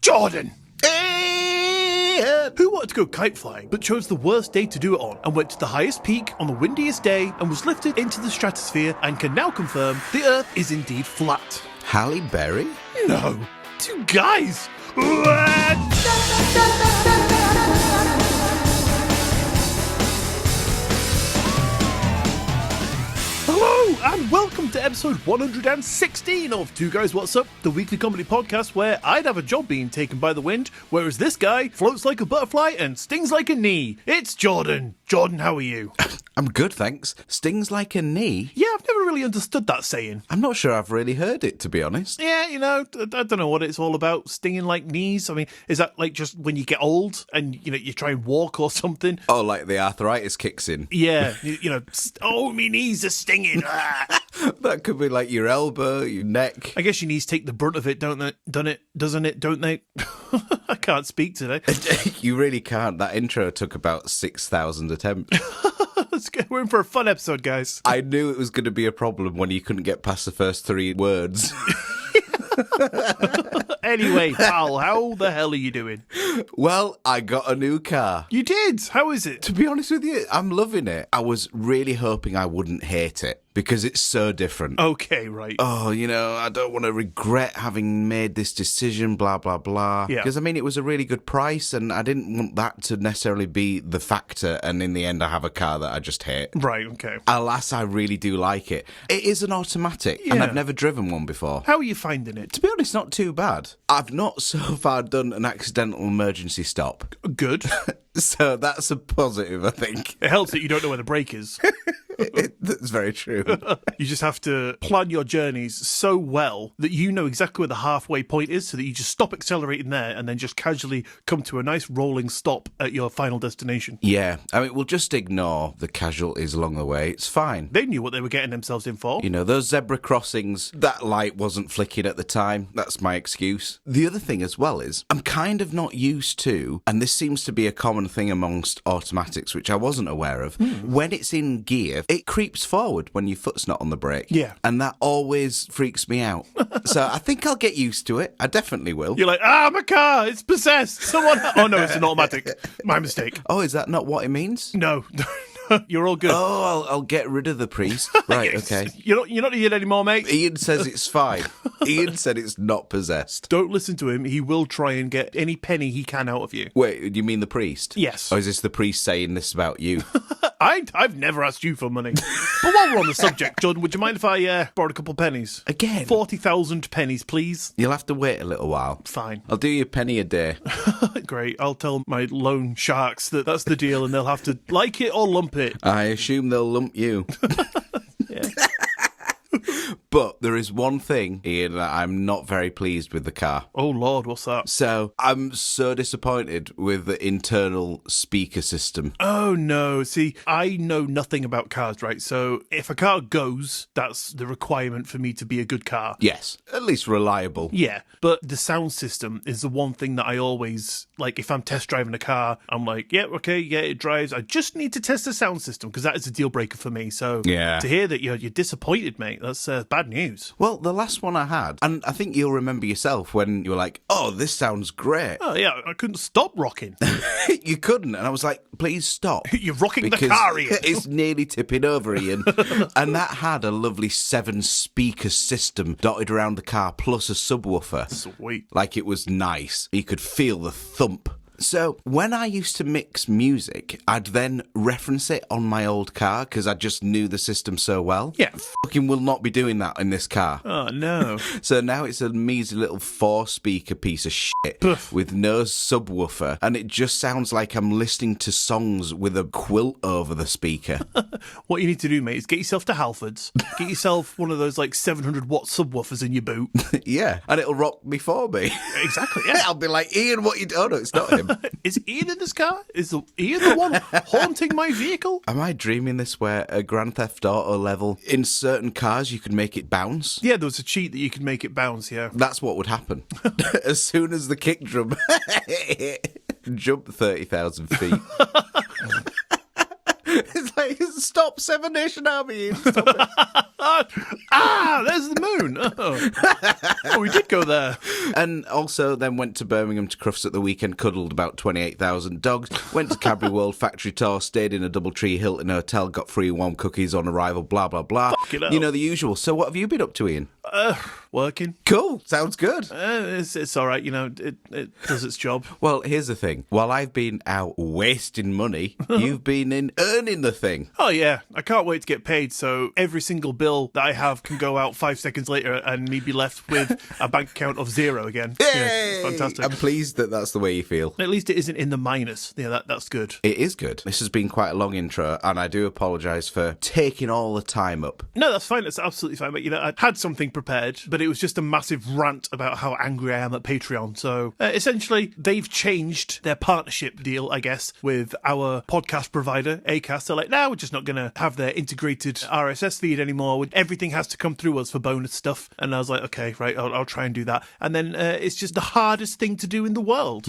Jordan! Who wanted to go kite flying, but chose the worst day to do it on, and went to the highest peak on the windiest day, and was lifted into the stratosphere, and can now confirm the Earth is indeed flat? Halle Berry? No. Two guys! Hello, and welcome to episode 116 of Two Guys What's Up, the weekly comedy podcast where I'd have a job being taken by the wind, whereas this guy floats like a butterfly and stings like a knee. It's Jordan. Jordan, how are you? I'm good, thanks. Stings like a knee? Yeah, I've never really understood that saying. I'm not sure I've really heard it, to be honest. Yeah, I don't know what it's all about, stinging like knees. I mean, is that like just when you get old and, you try and walk or something? Oh, like the arthritis kicks in? Yeah, oh, me knees are stinging. That could be like your elbow, your neck. I guess your knees take the brunt of it, don't they? I can't speak today. You really can't. That intro took about 6,000 attempts. We're in for a fun episode, guys. I knew it was going to be a problem when you couldn't get past the first 3 words. Anyway, pal, how the hell are you doing? Well, I got a new car. You did? How is it? To be honest with you, I'm loving it. I was really hoping I wouldn't hate it because it's so different. Okay, right. Oh, I don't want to regret having made this decision, blah, blah, blah. Yeah. Because, it was a really good price and I didn't want that to necessarily be the factor. And in the end, I have a car that I just hate. Right, okay. Alas, I really do like it. It is an automatic and Yeah. I've never driven one before. How are you finding it? To be honest, not too bad. I've not so far done an accidental emergency stop. Good. So that's a positive, I think. It helps that you don't know where the brake is. That's very true. You just have to plan your journeys so well that you know exactly where the halfway point is so that you just stop accelerating there and then just casually come to a nice rolling stop at your final destination. Yeah, we'll just ignore the casualties along the way. It's fine. They knew what they were getting themselves in for. Those zebra crossings, that light wasn't flicking at the time. That's my excuse. The other thing as well is, I'm kind of not used to, and this seems to be a common thing amongst automatics, which I wasn't aware of, when it's in gear, it creeps forward when your foot's not on the brake. Yeah. And that always freaks me out. So I think I'll get used to it. I definitely will. You're like, my car, it's possessed. Someone... Oh, no, it's an automatic. My mistake. Oh, is that not what it means? No. You're all good. Oh, I'll get rid of the priest. Right, Yes. okay. You're not needed anymore, mate. Ian says it's fine. Ian said it's not possessed. Don't listen to him. He will try and get any penny he can out of you. Wait, do you mean the priest? Yes. Or is this the priest saying this about you? I've never asked you for money. But while we're on the subject, Jordan, would you mind if I borrowed a couple pennies? Again? 40,000 pennies, please. You'll have to wait a little while. Fine. I'll do you a penny a day. Great. I'll tell my loan sharks that that's the deal and they'll have to like it or lump it. I assume they'll lump you. Yeah. But there is one thing, Ian, that I'm not very pleased with the car. Oh, Lord, what's that? So, I'm so disappointed with the internal speaker system. Oh, no. See, I know nothing about cars, right? So if a car goes, that's the requirement for me to be a good car. Yes, at least reliable. Yeah, but the sound system is the one thing that I always, like, if I'm test driving a car, I'm like, yeah, okay, yeah, it drives. I just need to test the sound system because that is a deal breaker for me. So Yeah. to hear that you're disappointed, mate, that's bad news. Well, the last one I had, and I think you'll remember yourself when you were like, oh, this sounds great. Oh, yeah, I couldn't stop rocking. You couldn't, and I was like, please stop. You're rocking the Because car, Ian. It's nearly tipping over, Ian. And that had a lovely 7-speaker system dotted around the car, plus a subwoofer. Sweet. Like it was nice. You could feel the thump. So when I used to mix music, I'd then reference it on my old car because I just knew the system so well. Yeah. Fucking will not be doing that in this car. Oh, no. So now it's a measly little 4-speaker piece of shit Poof. with no subwoofer, and it just sounds like I'm listening to songs with a quilt over the speaker. What you need to do, mate, is get yourself to Halfords, get yourself one of those, like, 700-watt subwoofers in your boot. Yeah, and it'll rock me for me. Exactly, yeah. I'll be like, Ian, what you doing? Oh, no, it's not him. Is Ian in this car? Is Ian the one haunting my vehicle? Am I dreaming this where a Grand Theft Auto level, in certain cars, you could make it bounce? Yeah, there was a cheat that you could make it bounce, yeah. That's what would happen. As soon as the kick drum jumped 30,000 feet. It's like Stop, Seven Nation Army. Stop it. There's the moon. Oh, we did go there. And also then went to Birmingham to Crufts at the weekend, cuddled about 28,000 dogs, went to Cadbury World Factory Tour, stayed in a Doubletree Hilton Hotel, got free warm cookies on arrival, blah, blah, blah. You know, the usual. So what have you been up to, Ian? Working. Cool. Sounds good. It's all right. You know, it does its job. Well, here's the thing. While I've been out wasting money, you've been in earning the thing. Oh, yeah. I can't wait to get paid, so every single bill that I have can go out 5 seconds later and me be left with a bank account of 0 again. Yay! Yeah, it's fantastic. I'm pleased that that's the way you feel. At least it isn't in the minus. Yeah, that's good. It is good. This has been quite a long intro, and I do apologise for taking all the time up. No, that's fine. That's absolutely fine. But, you know, I had something prepared, but it was just a massive rant about how angry I am at Patreon. So, essentially, they've changed their partnership deal, I guess, with our podcast provider, Acast. They're like, we're just not going to have their integrated RSS feed anymore. Everything has to come through us for bonus stuff. And I was like, okay, right, I'll try and do that. And then it's just the hardest thing to do in the world.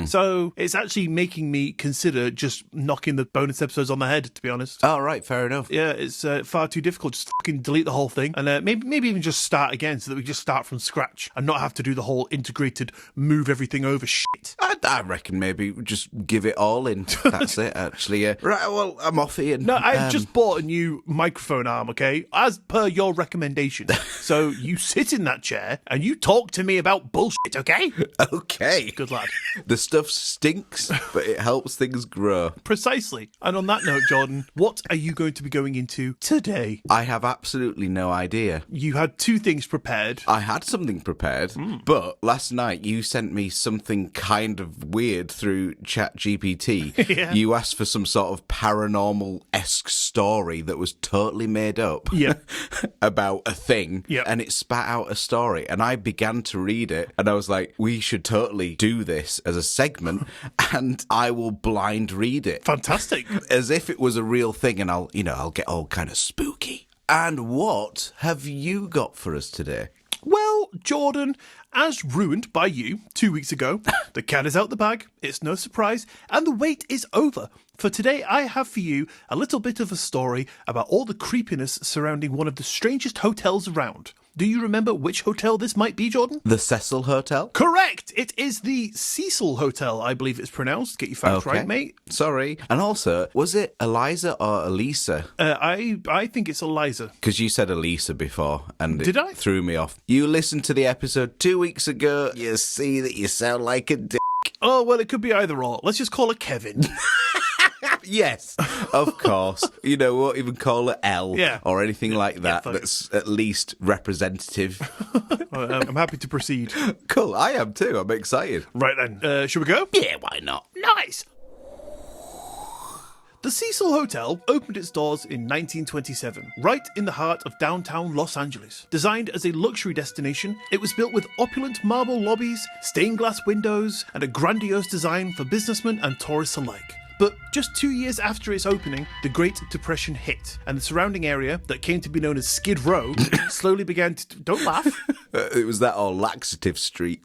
So it's actually making me consider just knocking the bonus episodes on the head, to be honest. Oh, right, fair enough. Yeah, it's far too difficult. Just fucking delete the whole thing and maybe even just start again so that we just start from scratch and not have to do the whole integrated move everything over shit. I reckon maybe just give it all in. That's it, actually. Right, well, I'm off, Ian. No, I just bought a new microphone arm, okay? As per your recommendation. So you sit in that chair and you talk to me about bullshit, okay? Okay. Good lad. The stuff stinks, but it helps things grow. Precisely. And on that note, Jordan, what are you going to be going into today? I have absolutely no idea. You had 2 things prepared. I had something prepared, but last night you sent me something kind of weird through ChatGPT. Yeah. You asked for some sort of paranormal-esque story that was totally made up about a thing, and it spat out a story, and I began to read it, and I was like, we should totally do this as a segment, and I will blind read it. Fantastic. As if it was a real thing, and I'll get all kind of spooky. And what have you got for us today? Well, Jordan, as ruined by you 2 weeks ago, the cat is out the bag, it's no surprise, and the wait is over. For today, I have for you a little bit of a story about all the creepiness surrounding one of the strangest hotels around. Do you remember which hotel this might be, Jordan? The Cecil Hotel? Correct! It is the Cecil Hotel, I believe it's pronounced. Get your facts right, mate. Sorry. And also, was it Eliza or Elisa? I think it's Eliza. Because you said Elisa before, and Did I? threw me off. You listened to the episode 2 weeks ago. You see that you sound like a dick. Oh, well, it could be either or. Let's just call her Kevin. Yes, of course. You know, we won't even call it L or anything like that. That's at least representative. I'm happy to proceed. Cool, I am too. I'm excited. Right then, should we go? Yeah, why not? Nice! The Cecil Hotel opened its doors in 1927, right in the heart of downtown Los Angeles. Designed as a luxury destination, it was built with opulent marble lobbies, stained glass windows, and a grandiose design for businessmen and tourists alike. But just 2 years after its opening, the Great Depression hit, and the surrounding area that came to be known as Skid Row slowly began to... Don't laugh. It was that or Laxative Street.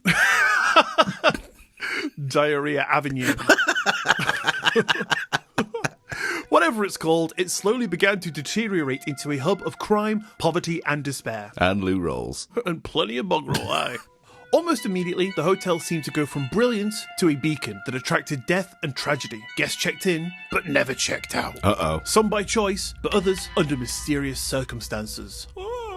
Diarrhea Avenue. Whatever it's called, it slowly began to deteriorate into a hub of crime, poverty, and despair. And loo rolls. And plenty of bog roll, aye. Almost immediately, the hotel seemed to go from brilliance to a beacon that attracted death and tragedy. Guests checked in, but never checked out. Uh-oh. Some by choice, but others under mysterious circumstances.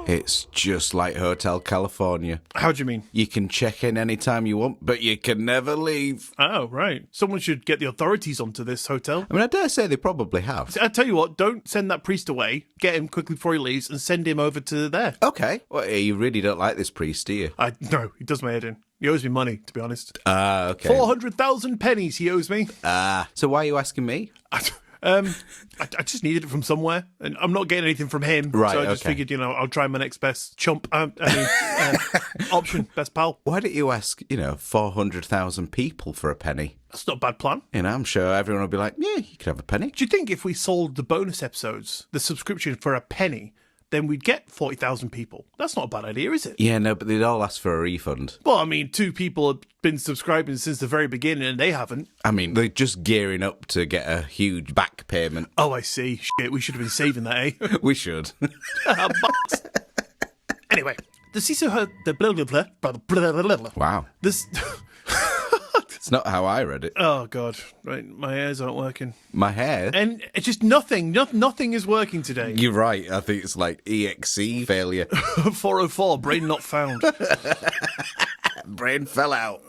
It's just like Hotel California. How do you mean? You can check in anytime you want, but you can never leave. Oh, right. Someone should get the authorities onto this hotel. I mean, I dare say they probably have. I tell you what, don't send that priest away. Get him quickly before he leaves and send him over to there. Okay. Well, you really don't like this priest, do you? No, he does my head in. He owes me money, to be honest. Okay. 400,000 pennies he owes me. So why are you asking me? I just needed it from somewhere, and I'm not getting anything from him. Right, so I just figured, I'll try my next best chump. Option, best pal. Why don't you ask, 400,000 people for a penny? That's not a bad plan. I'm sure everyone will be like, yeah, you could have a penny. Do you think if we sold the bonus episodes, the subscription for a penny, then we'd get 40,000 people. That's not a bad idea, is it? Yeah, no, but they'd all ask for a refund. Well, I mean, 2 people have been subscribing since the very beginning and they haven't. I mean, they're just gearing up to get a huge back payment. Oh, I see. Shit, we should have been saving that, eh? We should. Bucks. Anyway, the CECIL Hotel... Wow. This... It's not how I read it. Oh, God. Right, my ears aren't working. My hair? And it's just nothing. Nothing is working today. You're right. I think it's like EXE failure. 404, brain not found. Brain fell out.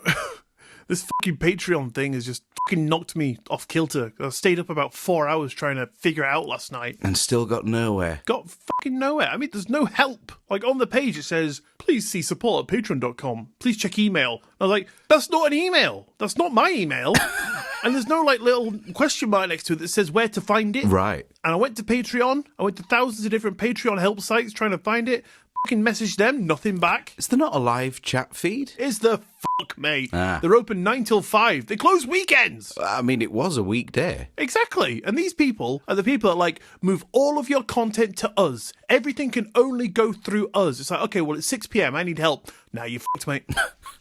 This fucking Patreon thing has just fucking knocked me off kilter. I stayed up about 4 hours trying to figure it out last night. And still got nowhere. Got fucking nowhere. I mean, there's no help. Like, on the page it says, please see support at patreon.com. Please check email. I was like, that's not an email. That's not my email. And there's no, like, little question mark next to it that says where to find it. Right. And I went to Patreon. I went to thousands of different Patreon help sites trying to find it. Fucking messaged them, nothing back. Is there not a live chat feed? Is the fuck, mate. Ah. They're open 9 till 5. They close weekends. I mean, it was a weekday. Exactly. And these people are the people that, like, move all of your content to us. Everything can only go through us. It's like, okay, well, it's 6 p.m. I need help. Now you fucked, mate.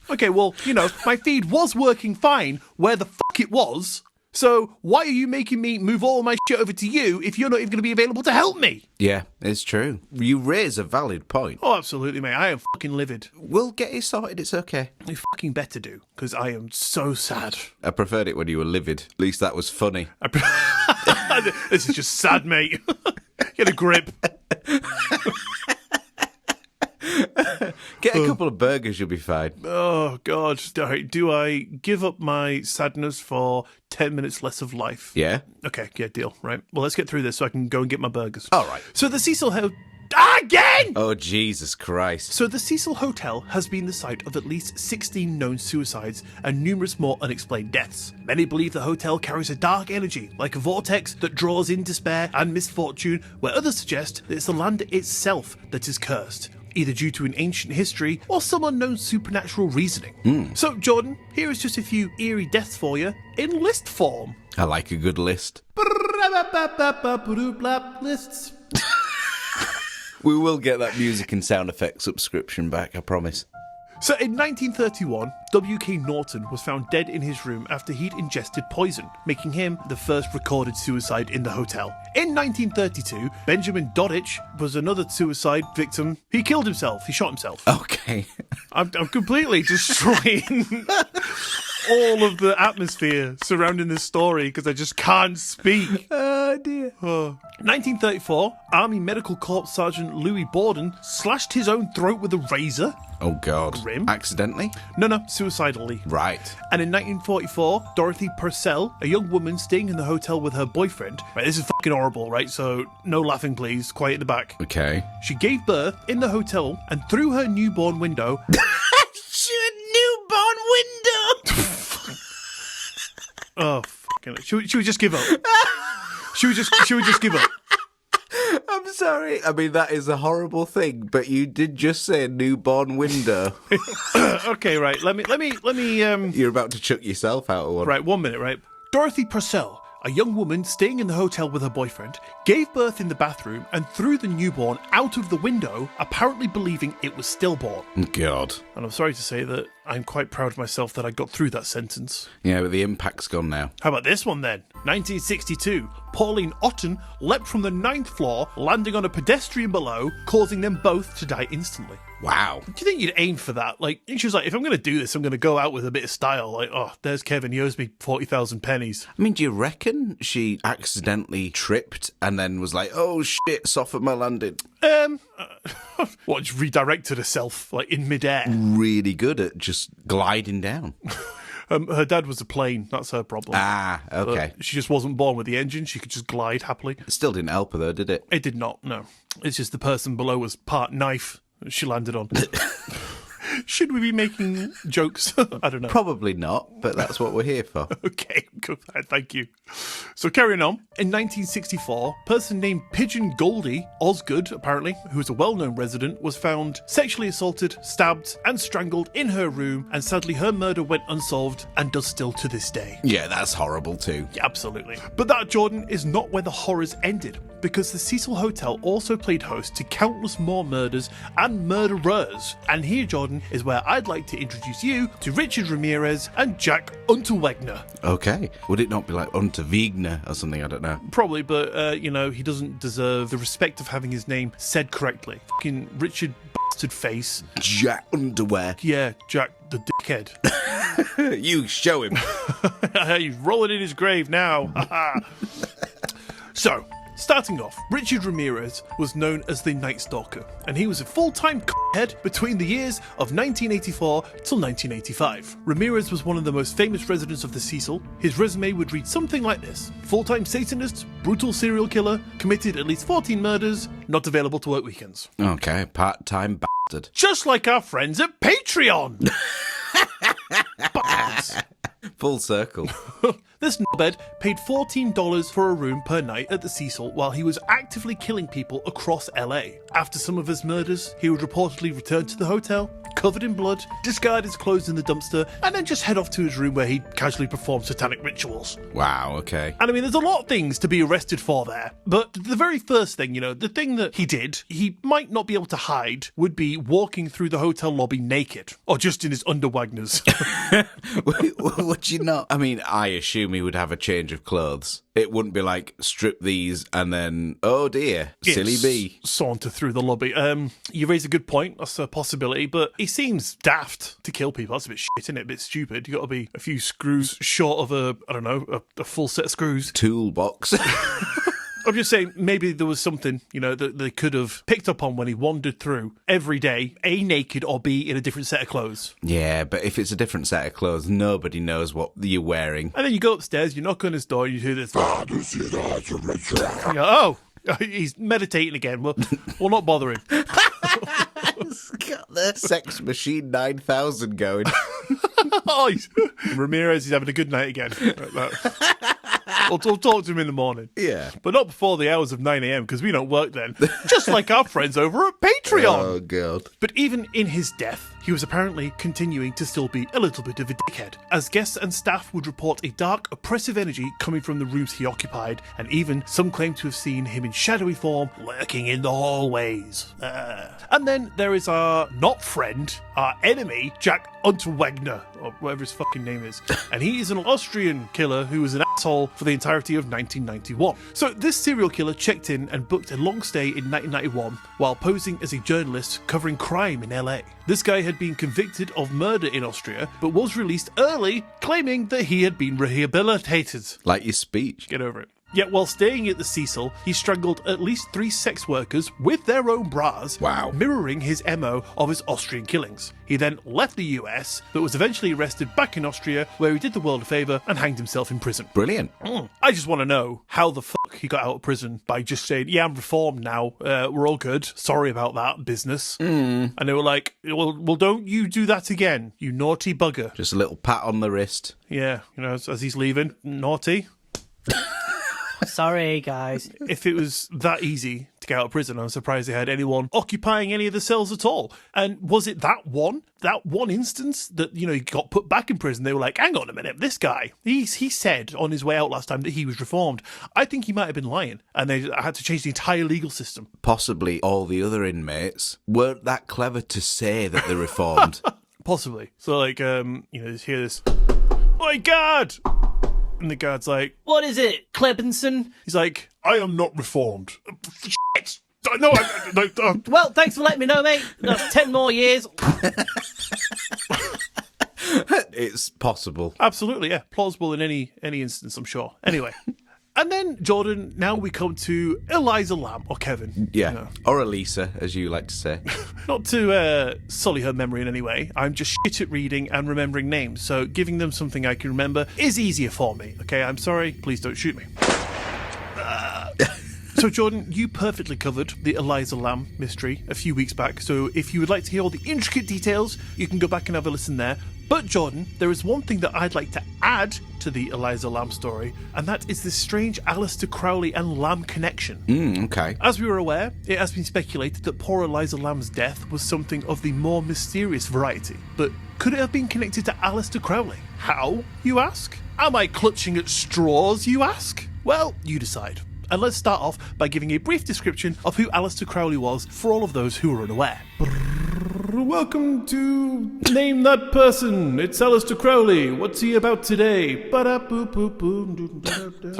Okay, well, you know, my feed was working fine where the fuck it was. So why are you making me move all my shit over to you if you're not even going to be available to help me? Yeah, it's true. You raise a valid point. Oh, absolutely, mate. I am fucking livid. We'll get it sorted. It's okay. You fucking better do, because I am so sad. I preferred it when you were livid. At least that was funny. This is just sad, mate. Get a grip. Get a couple of burgers, you'll be fine. Oh, God. All right, do I give up my sadness for 10 minutes less of life? Yeah? Okay, yeah, deal. Right. Well, let's get through this so I can go and get my burgers. All right. So the Cecil Hotel... Again! Oh, Jesus Christ. So the Cecil Hotel has been the site of at least 16 known suicides and numerous more unexplained deaths. Many believe the hotel carries a dark energy, like a vortex that draws in despair and misfortune, where others suggest that it's the land itself that is cursed, either due to an ancient history or some unknown supernatural reasoning. So, Jordan, here is just a few eerie deaths for you in list form. I like a good list. Lists. We will get that music and sound effects subscription back, I promise. So in 1931, W.K. Norton was found dead in his room after he'd ingested poison, making him the first recorded suicide in the hotel. In 1932, Benjamin Dodditch was another suicide victim. He killed himself. He shot himself. Okay. I'm completely destroying all of the atmosphere surrounding this story because I just can't speak. Oh, dear. 1934, Army Medical Corps Sergeant Louis Borden slashed his own throat with a razor. Oh, God. Grim. Accidentally? No, suicidally. Right. And in 1944, Dorothy Purcell, a young woman staying in the hotel with her boyfriend. Right, this is fucking horrible, right? So no laughing, please. Quiet in the back. Okay. She gave birth in the hotel and through her newborn window... Newborn window! Oh, fucking... She would just give up. She would just give up. I'm sorry. I mean, that is a horrible thing, but you did just say newborn window. Okay, right. Let me. You're about to chuck yourself out of one. Right, 1 minute, right? Dorothy Purcell, a young woman staying in the hotel with her boyfriend, gave birth in the bathroom and threw the newborn out of the window, apparently believing it was stillborn. God. And I'm sorry to say that I'm quite proud of myself that I got through that sentence. Yeah, but the impact's gone now. How about this one then? 1962, Pauline Otten leapt from the 9th floor, landing on a pedestrian below, causing them both to die instantly. Wow. Do you think you'd aim for that? Like, and she was like, if I'm going to do this, I'm going to go out with a bit of style. Like, oh, there's Kevin, he owes me 40,000 pennies. I mean, do you reckon she accidentally tripped and then was like, oh shit, soften my landing? What, just redirected herself, like, in midair? Really good at just gliding down. Her dad was a plane, that's her problem. Ah, okay. She just wasn't born with the engine, she could just glide happily. It still didn't help her though, did it? It did not, no. It's just the person below was part knife she landed on. Should we be making jokes? I don't know. Probably not, but that's what we're here for. Okay, good. Thank you. So carrying on. In 1964, a person named Pigeon Goldie Osgood, apparently, who was a well-known resident, was found sexually assaulted, stabbed, and strangled in her room, and sadly her murder went unsolved and does still to this day. Yeah, that's horrible too. Yeah, absolutely. But that, Jordan, is not where the horrors ended. because the Cecil Hotel also played host to countless more murders and murderers. And here, Jordan, is where I'd like to introduce you to Richard Ramirez and Jack Unterwegener. Okay. Would it not be like Unterwegener or something? I don't know. Probably, but, he doesn't deserve the respect of having his name said correctly. Fucking Richard bastard face. Jack Underwear. Yeah, Jack the dickhead. You show him. He's rolling in his grave now. So, starting off, Richard Ramirez was known as the Night Stalker, and he was a full-time head between the years of 1984 till 1985. Ramirez was one of the most famous residents of the Cecil. His resume would read something like this: full-time Satanist, brutal serial killer, committed at least 14 murders, not available to work weekends. Okay, part-time bastard. Just like our friends at Patreon! Bastards. Full circle. This knobhead paid $14 for a room per night at the Cecil while he was actively killing people across LA. After some of his murders, he would reportedly return to the hotel, covered in blood, discard his clothes in the dumpster, and then just head off to his room where he'd casually perform satanic rituals. Wow, okay. And I mean, there's a lot of things to be arrested for there, but the very first thing, the thing that he did, he might not be able to hide, would be walking through the hotel lobby naked, or just in his underwagners. Would you not? I mean, I assume he would have a change of clothes. It wouldn't be like, strip these and then, oh dear, silly bee. Saunter through the lobby. You raise a good point. That's a possibility, but he seems daft to kill people. That's a bit shit, isn't it? A bit stupid. You got to be a few screws short of a full set of screws. Toolbox. I'm just saying, maybe there was something, that they could have picked up on when he wandered through every day, A, naked, or B, in a different set of clothes. Yeah, but if it's a different set of clothes, nobody knows what you're wearing. And then you go upstairs, you knock on his door, you hear this. You go, oh, he's meditating again. We'll not bother him. He's got the Sex Machine 9000 going. Ramirez is having a good night again. We'll talk to him in the morning. Yeah. But not before the hours of 9 a.m, because we don't work then. Just like our friends over at Patreon. Oh, God. But even in his death, he was apparently continuing to still be a little bit of a dickhead, as guests and staff would report a dark, oppressive energy coming from the rooms he occupied, and even some claim to have seen him in shadowy form lurking in the hallways. And then there is our not friend, our enemy, Jack Unterwegener, or whatever his fucking name is. And he is an Austrian killer who was an asshole for the entirety of 1991. So this serial killer checked in and booked a long stay in 1991 while posing as a journalist covering crime in LA. This guy had been convicted of murder in Austria, but was released early, claiming that he had been rehabilitated. Like your speech. Get over it. Yet while staying at the Cecil, he strangled at least 3 sex workers with their own bras, wow, mirroring his MO of his Austrian killings. He then left the US, but was eventually arrested back in Austria, where he did the world a favour and hanged himself in prison. Brilliant. I just want to know how the fuck he got out of prison by just saying, yeah, I'm reformed now, we're all good, sorry about that business. And they were like, well, don't you do that again, you naughty bugger. Just a little pat on the wrist. Yeah, as he's leaving, naughty. Sorry, guys. If it was that easy to get out of prison, I'm surprised they had anyone occupying any of the cells at all. And was it that one instance that, he got put back in prison? They were like, hang on a minute, this guy, he said on his way out last time that he was reformed. I think he might have been lying, and they had to change the entire legal system. Possibly all the other inmates weren't that clever to say that they're reformed. Possibly. So, just hear this, my God! And the guard's like, what is it, Clebenson? He's like, I am not reformed. Shit! No. Well, thanks for letting me know, mate. That's 10 more years. It's possible. Absolutely, yeah. Plausible in any instance, I'm sure. Anyway. And then, Jordan, now we come to Eliza Lamb, or Kevin. Yeah, or Elisa, as you like to say. Not to sully her memory in any way, I'm just shit at reading and remembering names, so giving them something I can remember is easier for me. Okay, I'm sorry, please don't shoot me. So, Jordan, you perfectly covered the Eliza Lamb mystery a few weeks back, so if you would like to hear all the intricate details, you can go back and have a listen there. But, Jordan, there is one thing that I'd like to add to the Eliza Lamb story, and that is this strange Aleister Crowley and Lamb connection. Okay. As we were aware, it has been speculated that poor Eliza Lamb's death was something of the more mysterious variety. But could it have been connected to Aleister Crowley? How, you ask? Am I clutching at straws, you ask? Well, you decide. And let's start off by giving a brief description of who Aleister Crowley was for all of those who are unaware. Welcome to Name That Person. It's Aleister Crowley. What's he about today? Sorry,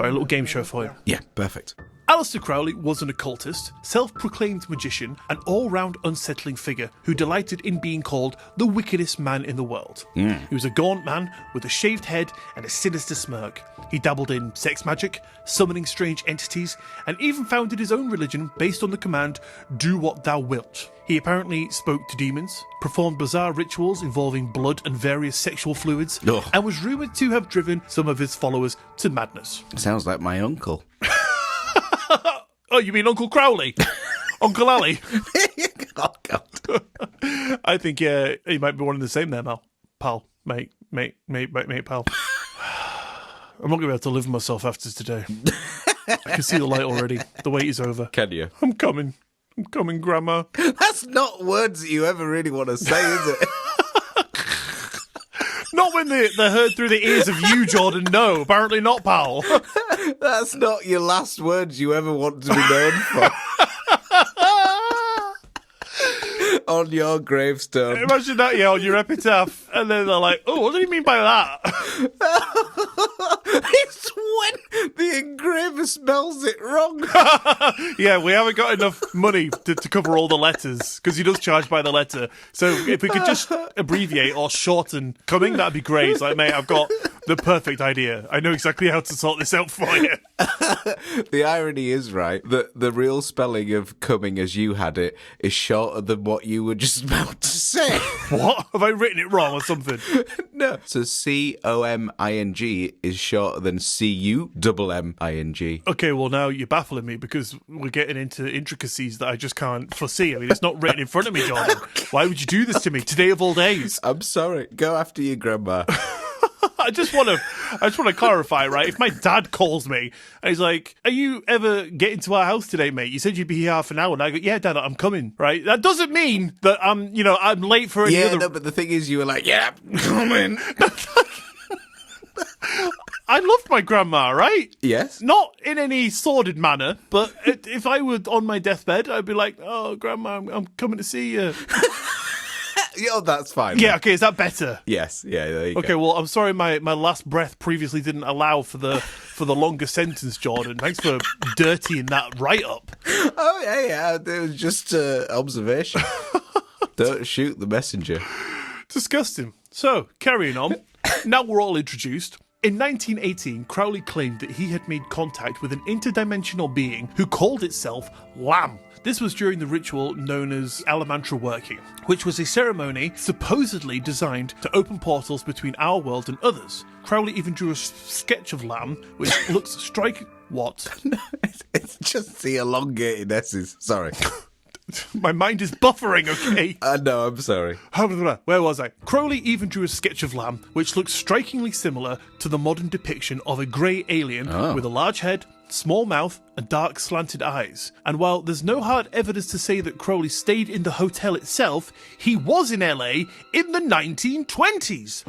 a little game show for you. Yeah, perfect. Aleister Crowley was an occultist, self-proclaimed magician, an all-round unsettling figure who delighted in being called the wickedest man in the world. He was a gaunt man with a shaved head and a sinister smirk. He dabbled in sex magic, summoning strange entities, and even founded his own religion based on the command, "Do what thou wilt." He apparently spoke to demons, performed bizarre rituals involving blood and various sexual fluids, Ugh. and was rumoured to have driven some of his followers to madness. Sounds like my uncle. Oh, you mean Uncle Crowley? Uncle Ali? Oh, God. I think, yeah, he might be one and the same there, Mal. Pal. Mate, pal. I'm not going to be able to live with myself after today. I can see the light already. The wait is over. Can you? I'm coming, Grandma. That's not words that you ever really want to say, is it? Not when they're heard through the ears of you, Jordan. No, apparently not, pal. That's not your last words you ever want to be known for. On your gravestone. Imagine that, yeah, on your epitaph. And then they're like, oh, what do you mean by that? It's when the engraver spells it wrong. Yeah, we haven't got enough money to cover all the letters, because he does charge by the letter. So if we could just abbreviate or shorten coming, that'd be great. It's like, mate, I've got the perfect idea. I know exactly how to sort this out for you. The irony is, right, that the real spelling of coming as you had it is shorter than what you were just about to say. What? Have I written it wrong or something? No. So COMING is shorter than CUMMING. Okay, well, now you're baffling me because we're getting into intricacies that I just can't foresee. I mean, it's not written in front of me, Jordan. Why would you do this to me today of all days? I'm sorry. Go after your grandma. I just want to clarify, right? If my dad calls me and he's like, "Are you ever getting to our house today, mate? You said you'd be here half an hour." And I go, "Yeah, Dad, I'm coming." Right? That doesn't mean that I'm late for any other. No, but the thing is, you were like, "Yeah, I'm coming." I loved my grandma, right? Yes. Not in any sordid manner, but if I were on my deathbed, I'd be like, "Oh, Grandma, I'm coming to see you." Yeah, that's fine. Yeah, okay, is that better? Yes, yeah, there you go. Okay, well, I'm sorry my last breath previously didn't allow for the longer sentence, Jordan. Thanks for dirtying that right up. Oh, yeah, it was just observation. Don't shoot the messenger. Disgusting. So, carrying on. Now we're all introduced. In 1918, Crowley claimed that he had made contact with an interdimensional being who called itself Lamb. This was during the ritual known as Alamantra working, which was a ceremony supposedly designed to open portals between our world and others. Crowley even drew a sketch of Lamb, which looks striking. What? No, it's just the elongated S's. Sorry. My mind is buffering, okay? No, I'm sorry. Where was I? Crowley even drew a sketch of Lamb, which looks strikingly similar to the modern depiction of a grey alien with a large head, small mouth, and dark slanted eyes. And while there's no hard evidence to say that Crowley stayed in the hotel itself, he was in LA in the 1920s.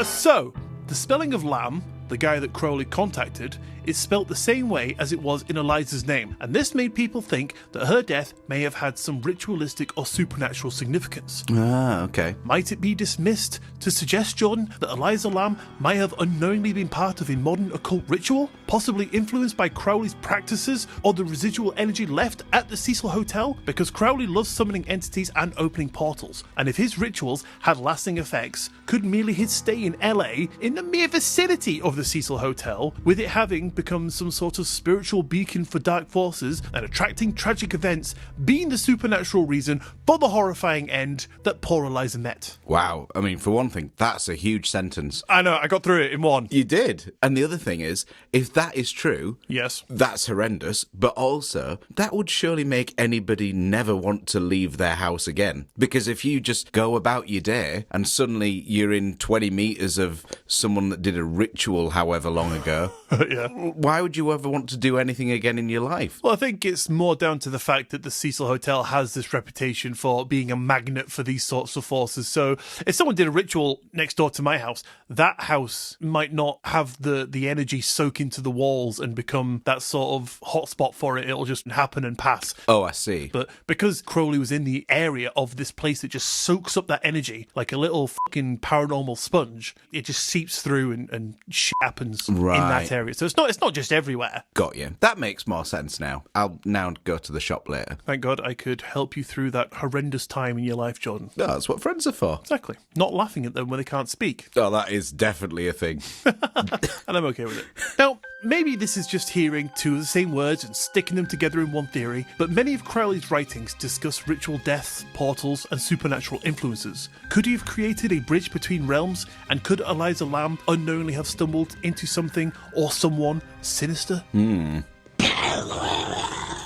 So, the spelling of Lamb, the guy that Crowley contacted, is spelt the same way as it was in Eliza's name, and this made people think that her death may have had some ritualistic or supernatural significance. Ah, okay. Might it be dismissed to suggest, Jordan, that Eliza Lamb might have unknowingly been part of a modern occult ritual, possibly influenced by Crowley's practices or the residual energy left at the Cecil Hotel? Because Crowley loves summoning entities and opening portals, and if his rituals had lasting effects, could merely his stay in LA, in the mere vicinity of the Cecil Hotel, with it having become some sort of spiritual beacon for dark forces and attracting tragic events, being the supernatural reason for the horrifying end that poor Eliza met? Wow. I mean, for one thing, that's a huge sentence. I know, I got through it in one. You did. And the other thing is, if that is true, yes, that's horrendous, but also, that would surely make anybody never want to leave their house again. Because if you just go about your day and suddenly you're in 20 metres of someone that did a ritual however long ago. Yeah. Why would you ever want to do anything again in your life? Well, I think it's more down to the fact that the Cecil Hotel has this reputation for being a magnet for these sorts of forces. So if someone did a ritual next door to my house, that house might not have the energy soak into the walls and become that sort of hotspot for it. It'll just happen and pass. Oh, I see. But because Crowley was in the area of this place that just soaks up that energy like a little fucking paranormal sponge, it just seeps through and shit happens in that area. So it's not just everywhere. Got you. That makes more sense now. I'll now go to the shop later. Thank God I could help you through that horrendous time in your life, Jordan. No, that's what friends are for. Exactly. Not laughing at them when they can't speak. Oh, that is definitely a thing. And I'm okay with it. Now, maybe this is just hearing two of the same words and sticking them together in one theory, but many of Crowley's writings discuss ritual deaths, portals, and supernatural influences. Could he have created a bridge between realms, and could Eliza Lamb unknowingly have stumbled into something or someone sinister?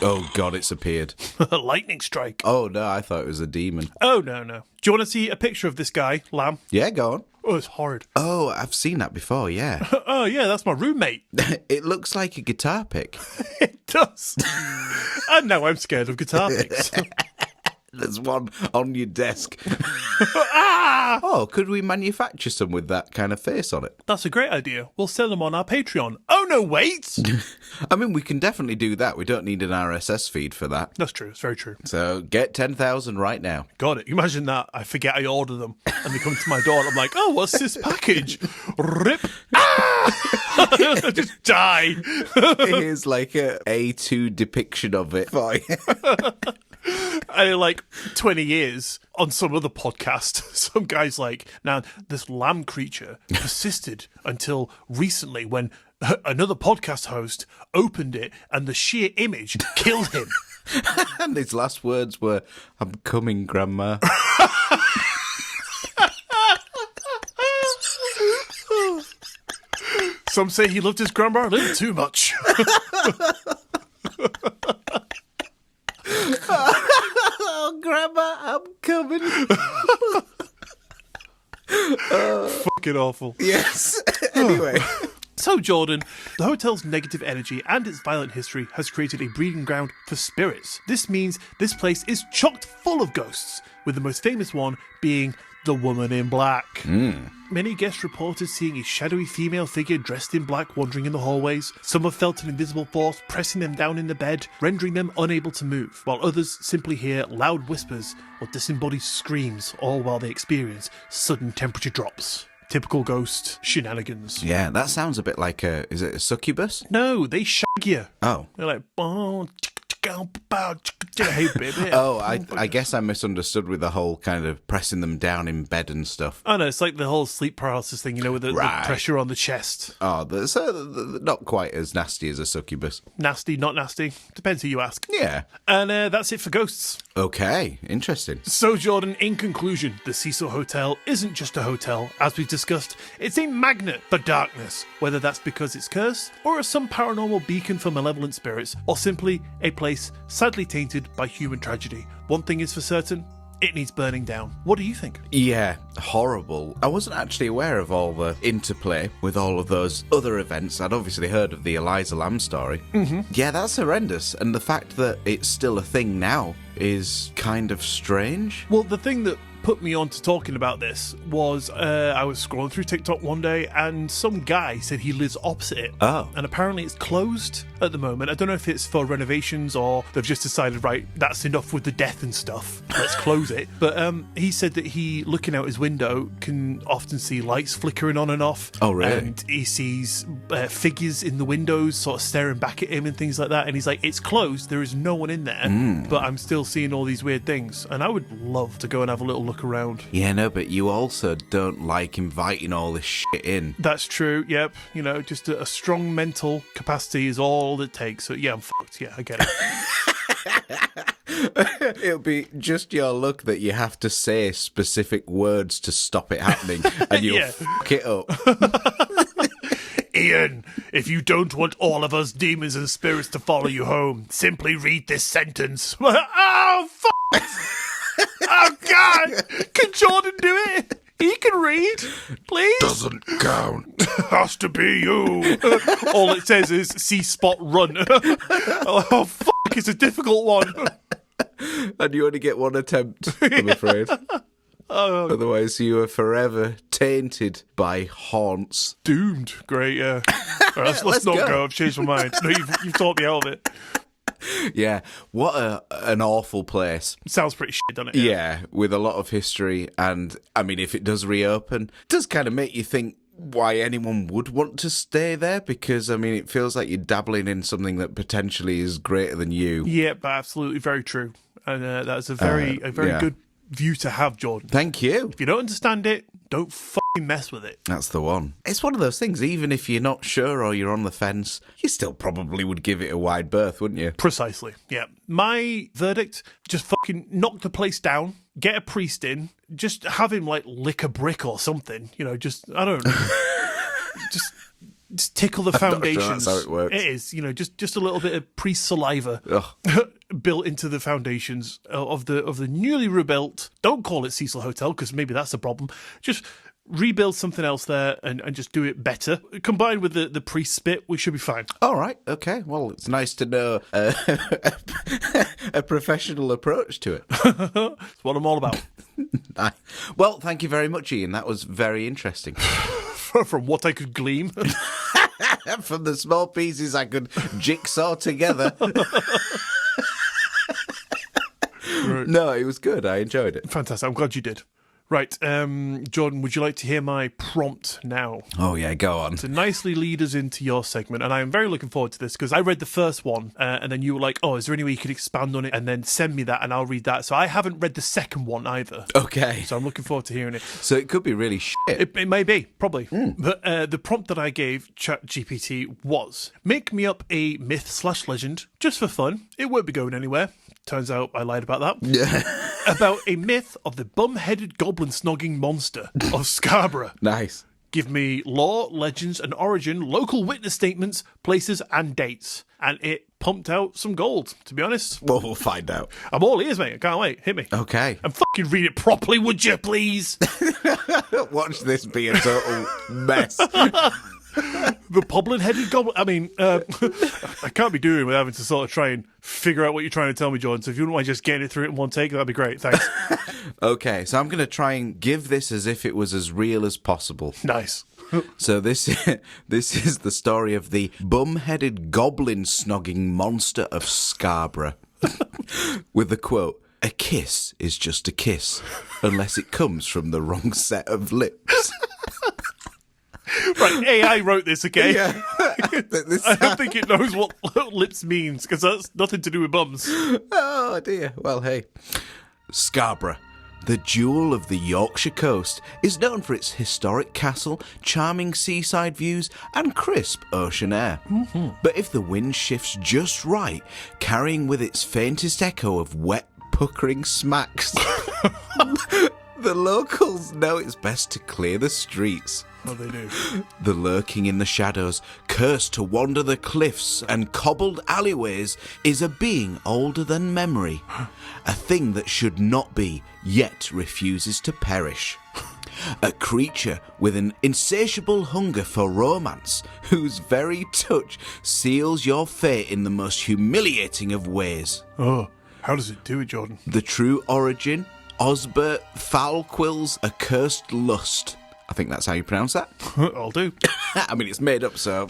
Oh, God, it's appeared. A lightning strike. Oh, no, I thought it was a demon. Oh, no. Do you want to see a picture of this guy, Lamb? Yeah, go on. Oh, it's horrid. Oh, I've seen that before, yeah. Oh, yeah, that's my roommate. It looks like a guitar pick. It does. And now I'm scared of guitar picks. There's one on your desk. Ah! Oh, could we manufacture some with that kind of face on it? That's a great idea. We'll sell them on our Patreon. Oh, no, wait! I mean, we can definitely do that. We don't need an RSS feed for that. That's true. It's very true. So get 10,000 right now. Got it. Imagine that. I forget I order them. And they come to my door and I'm like, oh, what's this package? Rip. Ah! I just die. Here's like a A2 depiction of it for you. I like 20 years on some other podcast, some guy's like, now this lamb creature persisted until recently when another podcast host opened it and the sheer image killed him. And his last words were, "I'm coming, Grandma." Some say he loved his grandma a little too much. Oh, Grandma, I'm coming. Fucking awful. Yes. Anyway. So, Jordan, the hotel's negative energy and its violent history has created a breeding ground for spirits. This means this place is chock full of ghosts, with the most famous one being the woman in black. Many guests reported seeing a shadowy female figure dressed in black wandering in the hallways. Some have felt an invisible force pressing them down in the bed, rendering them unable to move, while others simply hear loud whispers or disembodied screams, all while they experience sudden temperature drops. Typical ghost shenanigans. Yeah, that sounds a bit like is it a succubus? No, they shag you. Oh. They're like, oh, hey, baby. Oh, I guess I misunderstood with the whole kind of pressing them down in bed and stuff. Oh, no, it's like the whole sleep paralysis thing, you know, with the pressure on the chest. Oh, that's not quite as nasty as a succubus. Nasty, not nasty. Depends who you ask. Yeah. And that's it for ghosts. Okay, interesting. So, Jordan, in conclusion, the Cecil Hotel isn't just a hotel. As we've discussed, it's a magnet for darkness, whether that's because it's cursed, or as some paranormal beacon for malevolent spirits, or simply a place sadly tainted by human tragedy. One thing is for certain, it needs burning down. What do you think? Yeah, horrible. I wasn't actually aware of all the interplay with all of those other events. I'd obviously heard of the Eliza Lamb story. Yeah, that's horrendous. And the fact that it's still a thing now is kind of strange. Well, the thing that put me on to talking about this was I was scrolling through TikTok one day and some guy said he lives opposite it. Oh. And apparently it's closed at the moment. I don't know if it's for renovations or they've just decided, right, that's enough with the death and stuff. Let's close it. But he said that he, looking out his window, can often see lights flickering on and off. Oh, really? And he sees figures in the windows sort of staring back at him and things like that. And he's like, it's closed. There is no one in there. But I'm still seeing all these weird things. And I would love to go and have a little look around. Yeah, no, but you also don't like inviting all this shit in. That's true, yep. You know, just a strong mental capacity is all it takes. So, yeah, I'm fucked. Yeah, I get it. It'll be just your luck that you have to say specific words to stop it happening, and you'll fuck it up. Ian, if you don't want all of us demons and spirits to follow you home, simply read this sentence. Oh, fuck! Oh, God! Can Jordan do it? He can read, please. Doesn't count. Has to be you. All it says is see spot run. Oh fuck! It's a difficult one. And you only get one attempt, I'm afraid. Otherwise, you are forever tainted by haunts. Doomed. Great. Yeah. All right, let's not go. I've changed my mind. No, you've taught me out of it. Yeah, what an awful place. Sounds pretty shit, doesn't it? Yeah, with a lot of history, and I mean, if it does reopen, it does kind of make you think why anyone would want to stay there, because I mean, it feels like you're dabbling in something that potentially is greater than you. Yeah, but absolutely very true, and that's a very good view to have, Jordan. Thank you. If you don't understand it, don't fucking mess with it. That's the one. It's one of those things, even if you're not sure or you're on the fence, you still probably would give it a wide berth, wouldn't you? Precisely, yeah. My verdict, just fucking knock the place down, get a priest in, just have him, like, lick a brick or something, you know, just, I don't know, just tickle the foundations. Not sure that's how it works. It is, you know, just a little bit of priest saliva built into the foundations of the newly rebuilt. Don't call it Cecil Hotel, because maybe that's the problem. Just rebuild something else there and just do it better. Combined with the priest spit, we should be fine. All right, okay. Well, it's nice to know a professional approach to it. That's what I'm all about. Well, thank you very much, Ian. That was very interesting. From what I could glean. From the small pieces I could jigsaw together. Right. No, it was good. I enjoyed it. Fantastic. I'm glad you did. Right, Jordan, would you like to hear my prompt now? Oh, yeah, go on. To nicely lead us into your segment, and I am very looking forward to this, because I read the first one, and then you were like, oh, is there any way you could expand on it, and then send me that, and I'll read that. So I haven't read the second one either. Okay. So I'm looking forward to hearing it. So it could be really shit. It may be, probably. But the prompt that I gave ChatGPT was, make me up a myth/legend, just for fun. It won't be going anywhere. Turns out I lied about that. Yeah. About a myth of the bum-headed goblin snogging monster of Scarborough. Nice. Give me lore, legends, and origin, local witness statements, places, and dates. And it pumped out some gold, to be honest. Well, we'll find out. I'm all ears, mate. I can't wait. Hit me. Okay. And fucking read it properly, would you, please? Watch this be a total mess. The poblin-headed goblin. I mean, I can't be doing with having to sort of try and figure out what you're trying to tell me, Jordan. So if you wouldn't mind just getting it through it in one take, that'd be great. Thanks. Okay, so I'm going to try and give this as if it was as real as possible. Nice. So this is the story of the bum-headed goblin snogging monster of Scarborough. With the quote, "A kiss is just a kiss, unless it comes from the wrong set of lips." Right, AI wrote this, okay? Yeah. I don't think it knows what lips means, because that's nothing to do with bums. Oh, dear. Well, hey. Scarborough, the jewel of the Yorkshire coast, is known for its historic castle, charming seaside views, and crisp ocean air. Mm-hmm. But if the wind shifts just right, carrying with its faintest echo of wet, puckering smacks, the locals know it's best to clear the streets. Oh, they do. The lurking in the shadows, cursed to wander the cliffs and cobbled alleyways, is a being older than memory. A thing that should not be, yet refuses to perish. A creature with an insatiable hunger for romance, whose very touch seals your fate in the most humiliating of ways. Oh, how does it do it, Jordan? The true origin, Osbert Foulquill's accursed lust. I think that's how you pronounce that. I'll do. I mean, it's made up, so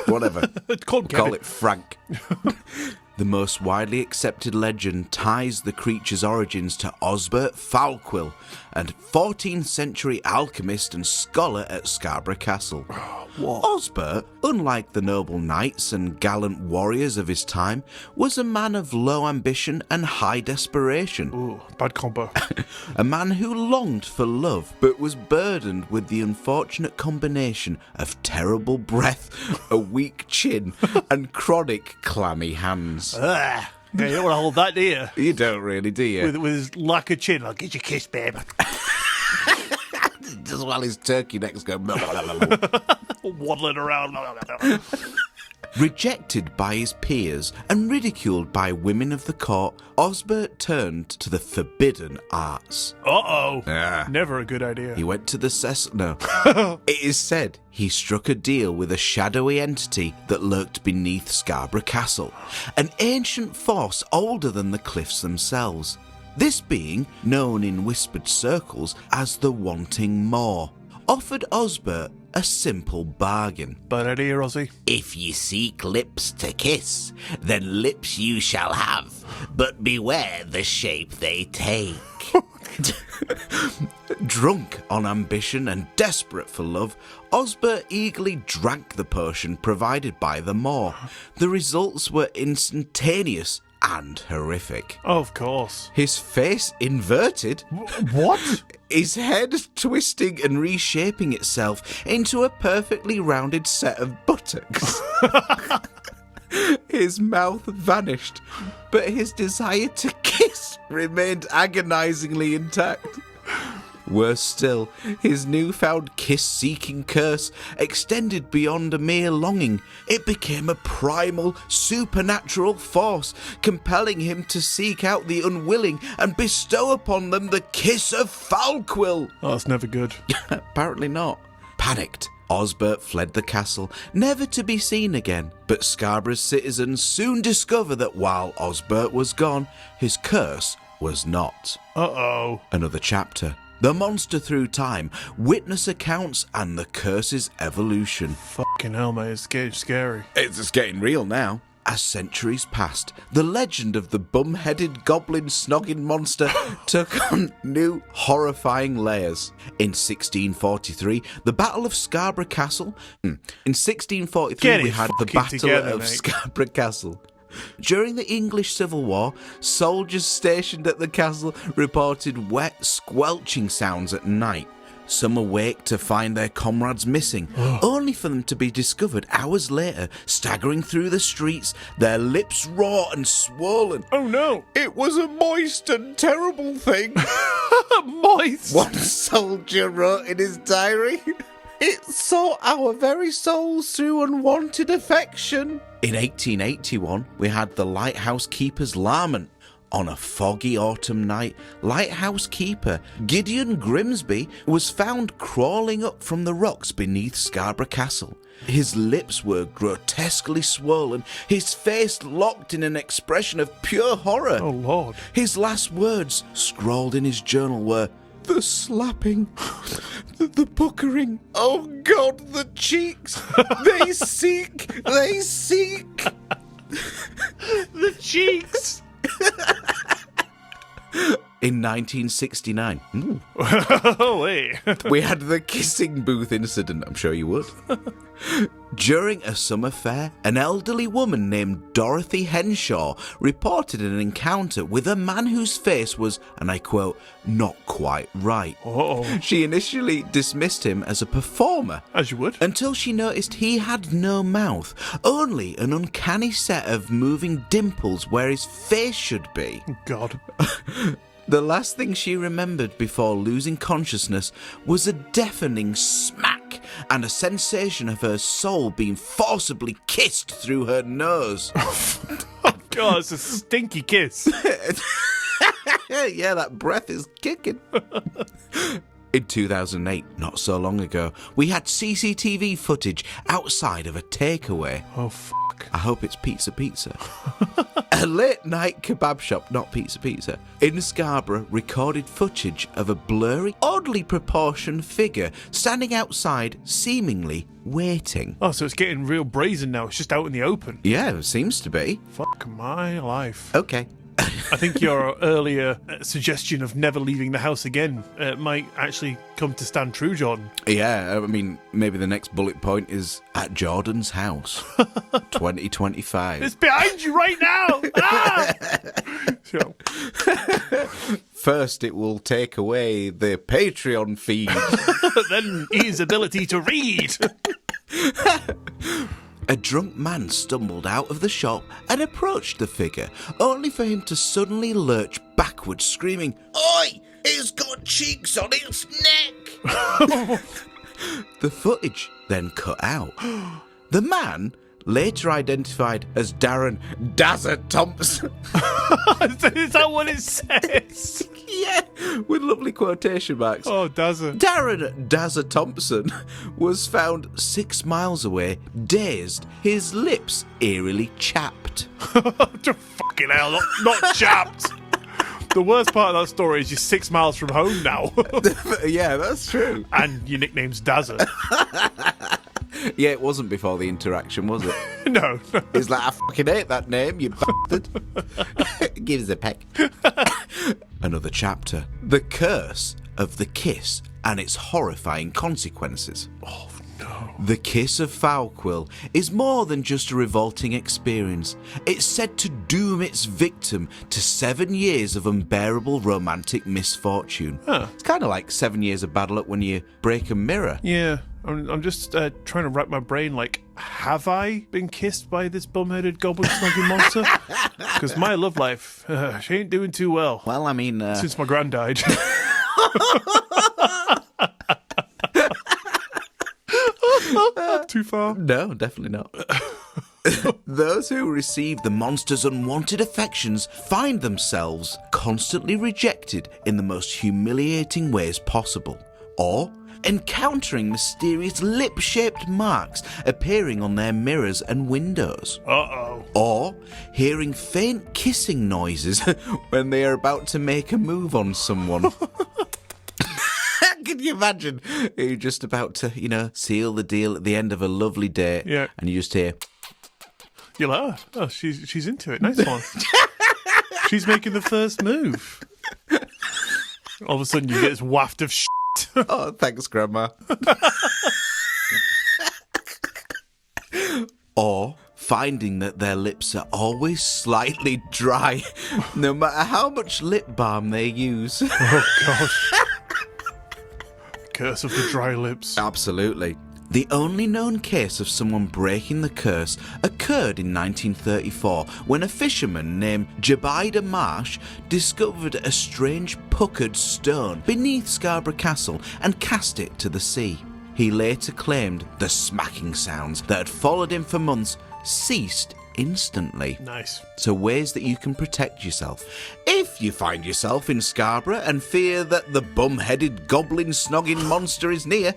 whatever. Call it Frank. The most widely accepted legend ties the creature's origins to Osbert Foulquill, a 14th century alchemist and scholar at Scarborough Castle. What? Osbert, unlike the noble knights and gallant warriors of his time, was a man of low ambition and high desperation. Ooh, bad combo. A man who longed for love, but was burdened with the unfortunate combination of terrible breath, a weak chin, and chronic clammy hands. Yeah, you don't want to hold that, do you? You don't really, do you? With his lack of chin, I'll get you a kiss, babe. Just while his turkey necks go... Waddling around. Rejected by his peers and ridiculed by women of the court, Osbert turned to the forbidden arts. Uh-oh. Ah. Never a good idea. He went to the No. It is said he struck a deal with a shadowy entity that lurked beneath Scarborough Castle, an ancient force older than the cliffs themselves. This being, known in whispered circles as the Wanting More, offered Osbert a simple bargain. Bad idea, Ozzy. If ye seek lips to kiss, then lips you shall have, but beware the shape they take. Drunk on ambition and desperate for love, Osbert eagerly drank the potion provided by the Moor. The results were instantaneous and horrific. Of course. His face inverted. What? His head twisting and reshaping itself into a perfectly rounded set of buttocks. His mouth vanished, but his desire to kiss remained agonizingly intact. Worse still, his newfound kiss-seeking curse extended beyond a mere longing. It became a primal, supernatural force, compelling him to seek out the unwilling and bestow upon them the kiss of Falquill. Oh, that's never good. Apparently not. Panicked, Osbert fled the castle, never to be seen again. But Scarborough's citizens soon discover that while Osbert was gone, his curse was not. Uh-oh. Another chapter. The monster through time, witness accounts, and the curse's evolution. Fucking hell, mate. It's getting scary. It's getting real now. As centuries passed, the legend of the bum-headed goblin snogging monster took on new horrifying layers. In 1643, the Battle of Scarborough Castle. In 1643, we had the Battle of Scarborough Castle. During the English Civil War, soldiers stationed at the castle reported wet, squelching sounds at night. Some awake to find their comrades missing, only for them to be discovered hours later, staggering through the streets, their lips raw and swollen. Oh no! It was a moist and terrible thing. Moist! One soldier wrote in his diary, "It sought our very souls through unwanted affection." In 1881, we had the lighthouse keeper's lament. On a foggy autumn night, lighthouse keeper Gideon Grimsby was found crawling up from the rocks beneath Scarborough Castle. His lips were grotesquely swollen, his face locked in an expression of pure horror. Oh, Lord. His last words, scrawled in his journal, were, "The slapping, the puckering, oh God, the cheeks, they seek. The cheeks! In 1969, Oh, wait. we had the kissing booth incident, I'm sure you would. During a summer fair, an elderly woman named Dorothy Henshaw reported an encounter with a man whose face was, and I quote, "not quite right." Uh-oh. She initially dismissed him as a performer. As you would. Until she noticed he had no mouth, only an uncanny set of moving dimples where his face should be. God. The last thing she remembered before losing consciousness was a deafening smack and a sensation of her soul being forcibly kissed through her nose. God, it's a stinky kiss. Yeah, that breath is kicking. In 2008, not so long ago, we had CCTV footage outside of a takeaway. Oh, fuck. I hope it's Pizza. A late-night kebab shop, not Pizza, in Scarborough recorded footage of a blurry, oddly proportioned figure standing outside, seemingly waiting. Oh, so it's getting real brazen now. It's just out in the open. Yeah, it seems to be. Fuck my life. Okay. I think your earlier suggestion of never leaving the house again might actually come to stand true, Jordan. Yeah, I mean, maybe the next bullet point is at Jordan's house, 2025. It's behind you right now! Ah! So, First, it will take away the Patreon feed. then his ability to read. A drunk man stumbled out of the shop and approached the figure, only for him to suddenly lurch backwards, screaming, "Oi! It's got cheeks on its neck!" The footage then cut out. The man later identified as Darren Dazza Thompson. Is that what it says? Yeah, with lovely quotation marks. Oh, Dazza. Darren Dazza Thompson was found 6 miles away, dazed, his lips eerily chapped. Fucking hell, not chapped. The worst part of that story is you're 6 miles from home now. Yeah, that's true. And your nickname's Dazza. Yeah, it wasn't before the interaction, was it? No. It's like, I fucking hate that name, you bastard. Give us a peck. Another chapter. The curse of the kiss and its horrifying consequences. Oh, no. The kiss of Fowlquill is more than just a revolting experience. It's said to doom its victim to 7 years of unbearable romantic misfortune. Huh. It's kind of like 7 years of bad luck when you break a mirror. Yeah. I'm just trying to wrap my brain, like, have I been kissed by this bum-headed goblin snogging monster? Because my love life, she ain't doing too well. Well, I mean... Since my gran died. Too far? No, definitely not. Those who receive the monster's unwanted affections find themselves constantly rejected in the most humiliating ways possible, or encountering mysterious lip-shaped marks appearing on their mirrors and windows. Uh-oh. Or hearing faint kissing noises when they are about to make a move on someone. Can you imagine? You're just about to, seal the deal at the end of a lovely day. Yeah. And you just hear... You're like, oh, she's into it. Nice one. She's making the first move. All of a sudden you get this waft of shit. Oh, thanks, Grandma. Or finding that their lips are always slightly dry, no matter how much lip balm they use. Oh, gosh. Curse of the dry lips. Absolutely. The only known case of someone breaking the curse occurred in 1934 when a fisherman named Jebediah Marsh discovered a strange puckered stone beneath Scarborough Castle and cast it to the sea. He later claimed the smacking sounds that had followed him for months ceased instantly. Nice. So ways that you can protect yourself. If you find yourself in Scarborough and fear that the bum-headed goblin snogging monster is near,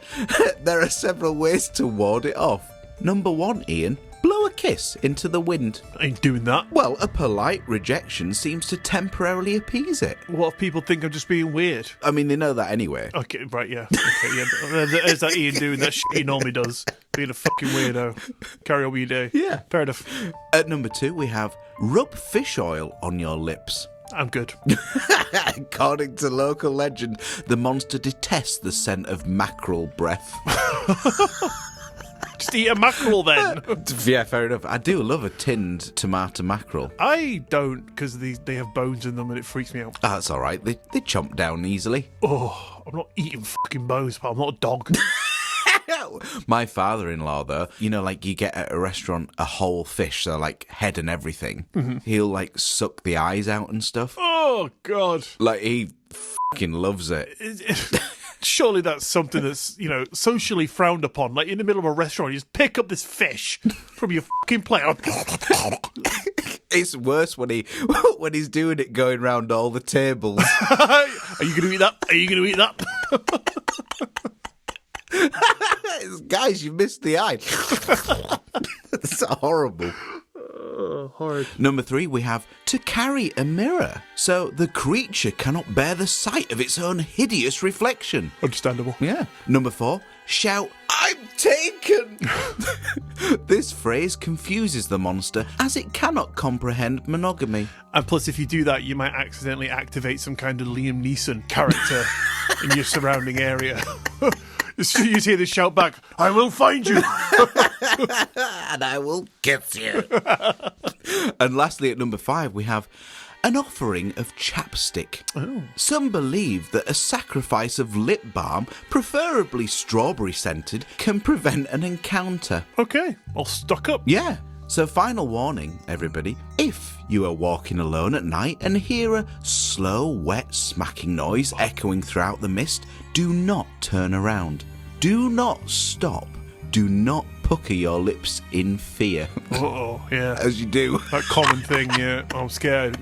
there are several ways to ward it off. Number 1, Ian, blow a kiss into the wind. I ain't doing that. Well, a polite rejection seems to temporarily appease it. What if people think I'm just being weird? I mean, they know that anyway. Okay, right, yeah. Okay, yeah. There's that Ian doing that shit he normally does. Being a fucking weirdo. Carry on with your day. Yeah. Fair enough. At number 2, we have rub fish oil on your lips. I'm good. According to local legend, the monster detests the scent of mackerel breath. Just eat a mackerel then. Yeah, fair enough. I do love a tinned tomato mackerel. I don't, because they have bones in them and it freaks me out. That's all right. They chomp down easily. Oh, I'm not eating fucking bones, but I'm not a dog. My father-in-law, though, like you get at a restaurant a whole fish, so like head and everything. Mm-hmm. He'll like suck the eyes out and stuff. Oh, God. Like he fucking loves it. Surely that's something that's, socially frowned upon. Like in the middle of a restaurant, you just pick up this fish from your fucking plate. It's worse when he's doing it going round all the tables. Are you going to eat that? Are you going to eat that? Guys, you missed the eye. It's horrible. Horrid. Number 3, we have to carry a mirror, so the creature cannot bear the sight of its own hideous reflection. Understandable. Yeah. Number 4, shout, "I'm taken!" This phrase confuses the monster as it cannot comprehend monogamy. And plus, if you do that, you might accidentally activate some kind of Liam Neeson character in your surrounding area. You hear the shout back, "I will find you!" And I will kiss you. And lastly, at number 5, we have an offering of chapstick. Oh. Some believe that a sacrifice of lip balm, preferably strawberry scented, can prevent an encounter. Okay, I'll stock up. Yeah. So final warning, everybody. If you are walking alone at night and hear a slow, wet, smacking noise echoing throughout the mist, do not turn around. Do not stop. Do not pucker your lips in fear. Uh-oh, yeah. As you do. That common thing, yeah. I'm scared.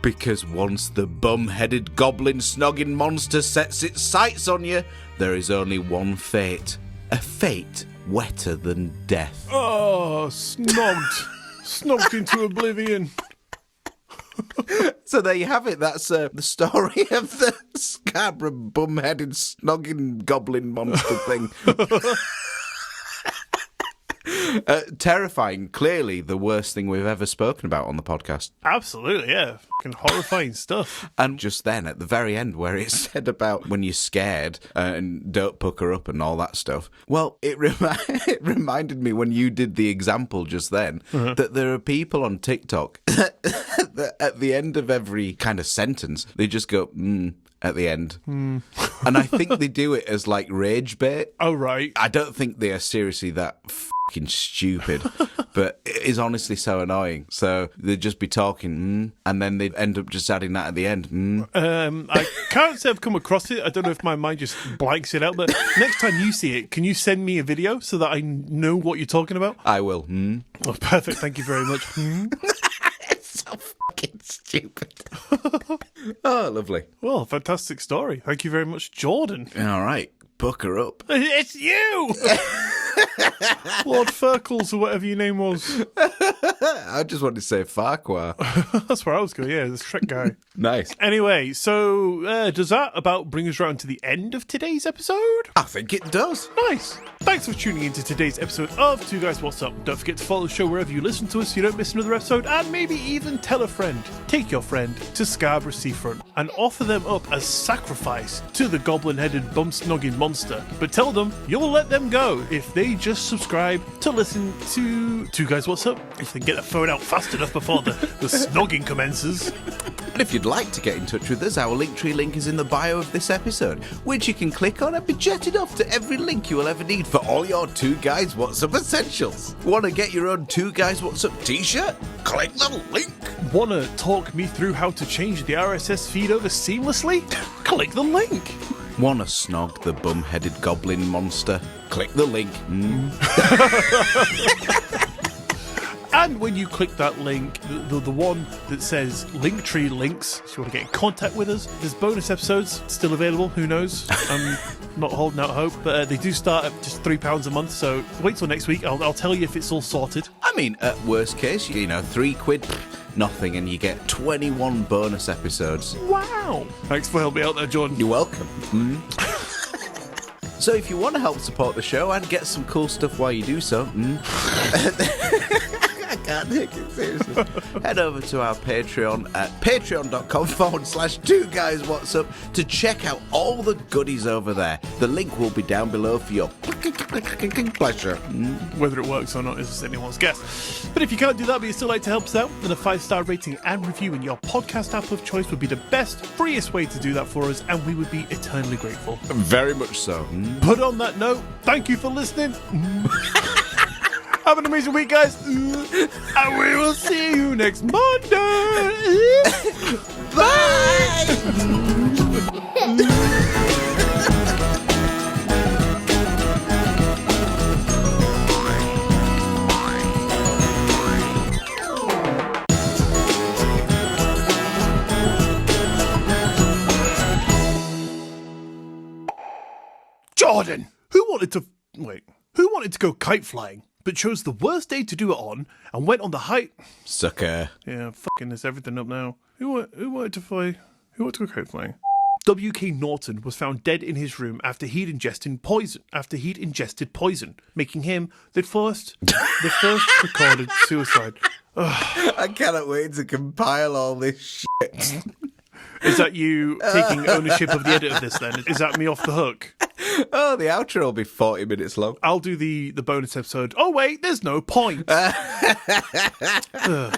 Because once the bum-headed goblin snogging monster sets its sights on you, there is only one fate. A fate wetter than death. Oh, snogged. Snogged into oblivion. So there you have it. That's the story of the Scarborough bum-headed snogging goblin monster thing. Terrifying. Clearly the worst thing we've ever spoken about on the podcast. Absolutely, yeah. Fucking horrifying stuff. And just then, at the very end, where it said about when you're scared and don't pucker up and all that stuff, well, it reminded me when you did the example just then that there are people on TikTok that at the end of every kind of sentence, they just go, at the end. And I think they do it as like rage bait. Oh, right. I don't think they are seriously that fucking stupid, but it is honestly so annoying. So they'd just be talking, and then they'd end up just adding that at the end. I can't say I've come across it. I don't know if my mind just blanks it out, but next time you see it, can you send me a video so that I know what you're talking about? I will. Oh, perfect. Thank you very much. It's so fucking stupid. Oh, lovely. Well, fantastic story. Thank you very much, Jordan. All right, pucker up. It's you! Lord Furkles or whatever your name was. I just wanted to say Farquhar. That's where I was going, yeah, this trick guy. Nice. Anyway, so does that about bring us around to the end of today's episode? I think it does. Nice. Thanks for tuning into today's episode of Two Guys What's Up. Don't forget to follow the show wherever you listen to us so you don't miss another episode, and maybe even tell a friend. Take your friend to Scarborough Seafront and offer them up as sacrifice to the goblin-headed bum-snogging monster. But tell them you'll let them go if they just subscribe to listen to Two Guys What's Up. If they get the phone out fast enough before the snogging commences. And if you'd like to get in touch with us, our Linktree link is in the bio of this episode, which you can click on and be jetted off to every link you will ever need for all your Two Guys What's Up essentials. Want to get your own Two Guys What's Up t-shirt? Click the link. Want to talk me through how to change the RSS feed over seamlessly? Click the link. Want to snog the bum-headed goblin monster? Click the link. And when you click that link, the one that says Linktree links, if you want to get in contact with us, there's bonus episodes still available. Who knows? I'm not holding out hope, but they do start at just £3 a month. So wait till next week. I'll tell you if it's all sorted. I mean, at worst case, £3, nothing, and you get 21 bonus episodes. Wow! Thanks for helping me out there, Jordan. You're welcome. So if you want to help support the show and get some cool stuff while you do so, I can't take it seriously. Head over to our Patreon at patreon.com/2guyswhatsup to check out all the goodies over there. The link will be down below for your pleasure. Whether it works or not is anyone's guess. But if you can't do that, but you still like to help us out, then a 5-star rating and review in your podcast app of choice would be the best, freest way to do that for us, and we would be eternally grateful. Very much so. But on that note, thank you for listening. Have an amazing week, guys. And we will see you next Monday. Bye! Jordan, who wanted to go kite flying, but chose the worst day to do it on and went on the height. Sucker. Yeah, fucking this everything up now. Who wanted to go kite flying? W.K. Norton was found dead in his room after he'd ingested poison, making him the first recorded suicide. I cannot wait to compile all this shit. Is that you taking ownership of the edit of this then? Is that me off the hook? Oh, the outro will be 40 minutes long. I'll do the bonus episode. Oh, wait, there's no point.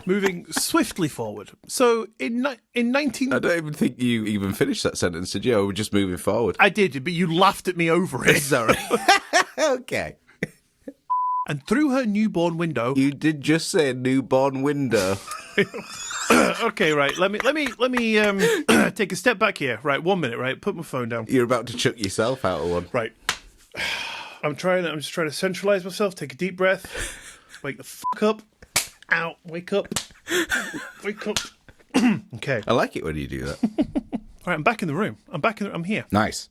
Moving swiftly forward. So, in 19... I don't even think you even finished that sentence, did you? Or we're just moving forward? I did, but you laughed at me over it. Sorry. Okay. And through her newborn window... You did just say newborn window. Okay, right. Let me take a step back here. Right, 1 minute. Right, put my phone down. You're about to chuck yourself out of one. Right. I'm just trying to centralize myself. Take a deep breath. Wake the fuck up. Ow! Wake up. Wake up. Okay. I like it when you do that. All right, I'm back in the room. I'm here. Nice.